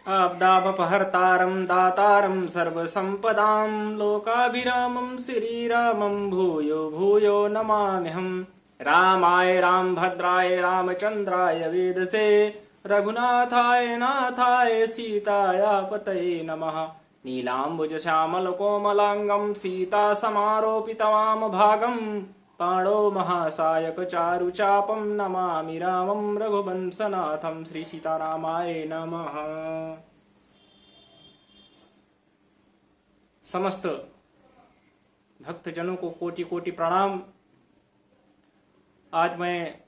आपदापहर्तारं दातारं सर्वसम्पदां लोकाभिरामं श्रीरामं भूयो भूयो नमाम्यहम्। रामाय रामभद्राय रामचन्द्राय वेदसे रघुनाथाय नाथाय सीतायापतये नमः। नीलाम्बुजश्यामलकोमलाङ्गं सीतासमारोपितवामभागं पाणो महासायकचारुचापं नमामि रामं रघुवंशनाथं। श्री सीतारामाय नमः। समस्त भक्तजनों को कोटि कोटि प्रणाम। आज मैं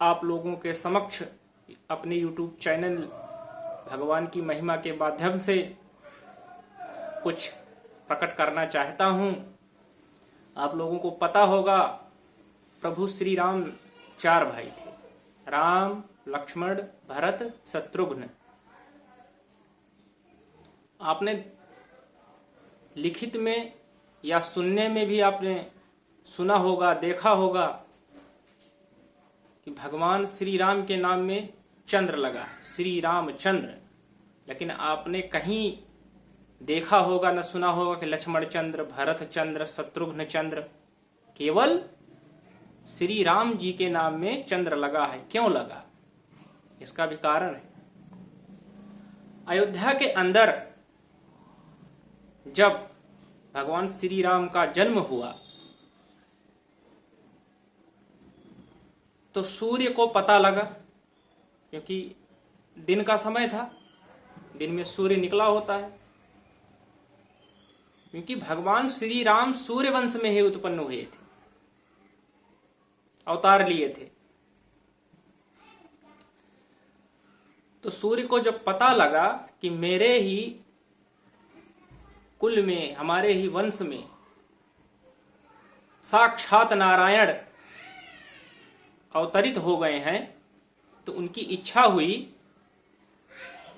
आप लोगों के समक्ष अपने YouTube चैनल भगवान की महिमा के माध्यम से कुछ प्रकट करना चाहता हूं। आप लोगों को पता होगा प्रभु श्री राम 4 भाई थे, राम, लक्ष्मण, भरत, शत्रुघ्न। आपने लिखित में या सुनने में भी आपने सुना होगा, देखा होगा कि भगवान श्री राम के नाम में चंद्र लगा है, श्री रामचंद्र। लेकिन आपने कहीं देखा होगा न सुना होगा कि लक्ष्मण चंद्र, भरत चंद्र, शत्रुघ्न चंद्र। केवल श्री राम जी के नाम में चंद्र लगा है। क्यों लगा? इसका भी कारण है। अयोध्या के अंदर जब भगवान श्री राम का जन्म हुआ तो सूर्य को पता लगा, क्योंकि दिन का समय था, दिन में सूर्य निकला होता है। क्योंकि भगवान श्री राम सूर्य वंश में ही उत्पन्न हुए थे, अवतार लिए थे। तो सूर्य को जब पता लगा कि मेरे ही कुल में, हमारे ही वंश में साक्षात नारायण अवतरित हो गए हैं, तो उनकी इच्छा हुई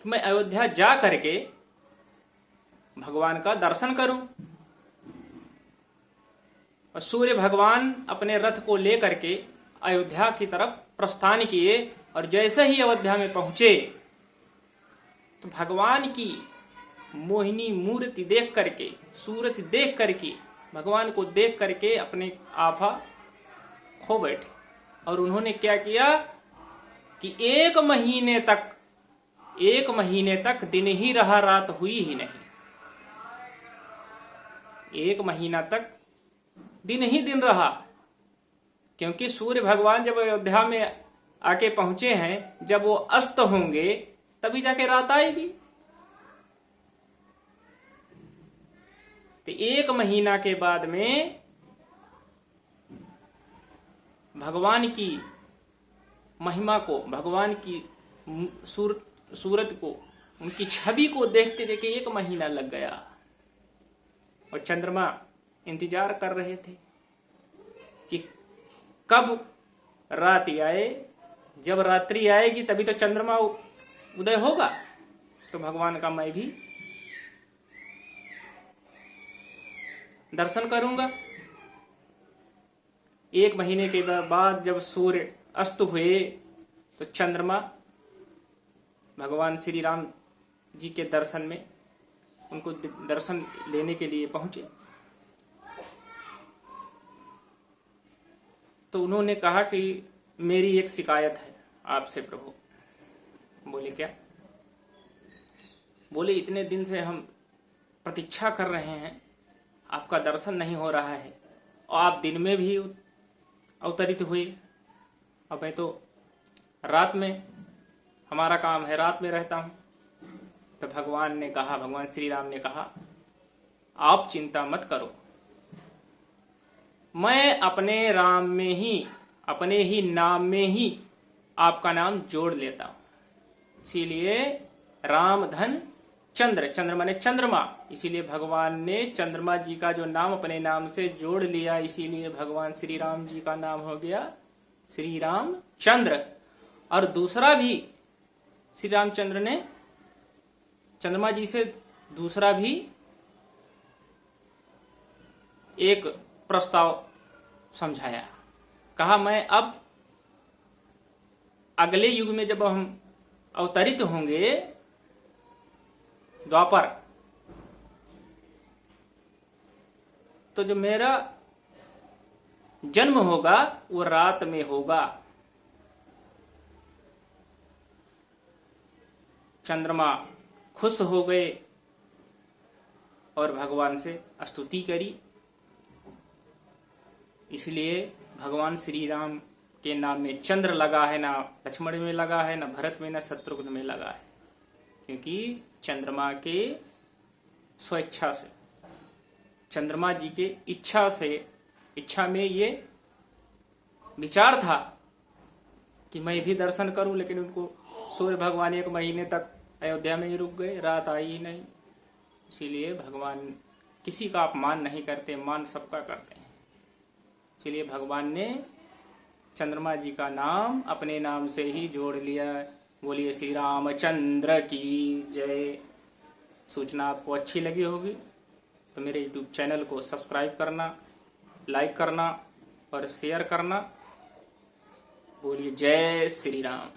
कि मैं अयोध्या जा करके भगवान का दर्शन करूं। और सूर्य भगवान अपने रथ को लेकर के अयोध्या की तरफ प्रस्थान किए। और जैसे ही अयोध्या में पहुंचे तो भगवान की मोहिनी मूर्ति देख करके, सूरत देख करके, भगवान को देख करके अपने आभा खो बैठे। और उन्होंने क्या किया कि 1 महीने तक दिन ही रहा, रात हुई ही नहीं। 1 महीना तक दिन ही दिन रहा, क्योंकि सूर्य भगवान जब अयोध्या में आके पहुंचे हैं, जब वो अस्त होंगे तभी जाके रात आएगी। तो 1 महीना के बाद में भगवान की महिमा को, भगवान की सूरत को, उनकी छवि को देखते देखते 1 महीना लग गया। और चंद्रमा इंतजार कर रहे थे कि कब रात आए। जब रात्रि आएगी तभी तो चंद्रमा उदय होगा, तो भगवान का मैं भी दर्शन करूंगा। 1 महीने के बाद जब सूर्य अस्त हुए तो चंद्रमा भगवान श्री राम जी के दर्शन में, उनको दर्शन लेने के लिए पहुंचे। तो उन्होंने कहा कि मेरी एक शिकायत है आपसे प्रभु। बोले क्या? बोले इतने दिन से हम प्रतीक्षा कर रहे हैं, आपका दर्शन नहीं हो रहा है, और आप दिन में भी अवतरित हुए। अब मैं तो रात में, हमारा काम है, रात में रहता हूं। तो भगवान ने कहा, भगवान श्री राम ने कहा, आप चिंता मत करो, मैं अपने राम में ही, अपने ही नाम में ही आपका नाम जोड़ लेता हूं। इसीलिए राम धन चंद्र, चंद्र माने चंद्रमा, इसीलिए भगवान ने चंद्रमा जी का जो नाम अपने नाम से जोड़ लिया, इसीलिए भगवान श्री राम जी का नाम हो गया श्री राम चंद्र। और दूसरा भी श्री रामचंद्र ने चंद्रमा जी से दूसरा भी एक प्रस्ताव समझाया। कहा मैं अब अगले युग में जब हम अवतरित होंगे द्वापर, तो जो मेरा जन्म होगा वो रात में होगा। चंद्रमा खुश हो गए और भगवान से स्तुति करी। इसलिए भगवान श्री राम के नाम में चंद्र लगा है, ना लक्ष्मण में लगा है, ना भरत में, ना शत्रुघ्न में लगा है, क्योंकि चंद्रमा के स्वेच्छा से, चंद्रमा जी के इच्छा में ये विचार था कि मैं भी दर्शन करूं, लेकिन उनको सूर्य भगवान 1 महीने तक अयोध्या में ही रुक गए, रात आई ही नहीं। इसीलिए भगवान किसी का अपमान नहीं करते, मान सबका करते हैं। इसलिए भगवान ने चंद्रमा जी का नाम अपने नाम से ही जोड़ लिया। बोलिए श्री रामचंद्र की जय। सूचना आपको अच्छी लगी होगी तो मेरे YouTube चैनल को सब्सक्राइब करना, लाइक करना और शेयर करना। बोलिए जय श्री राम।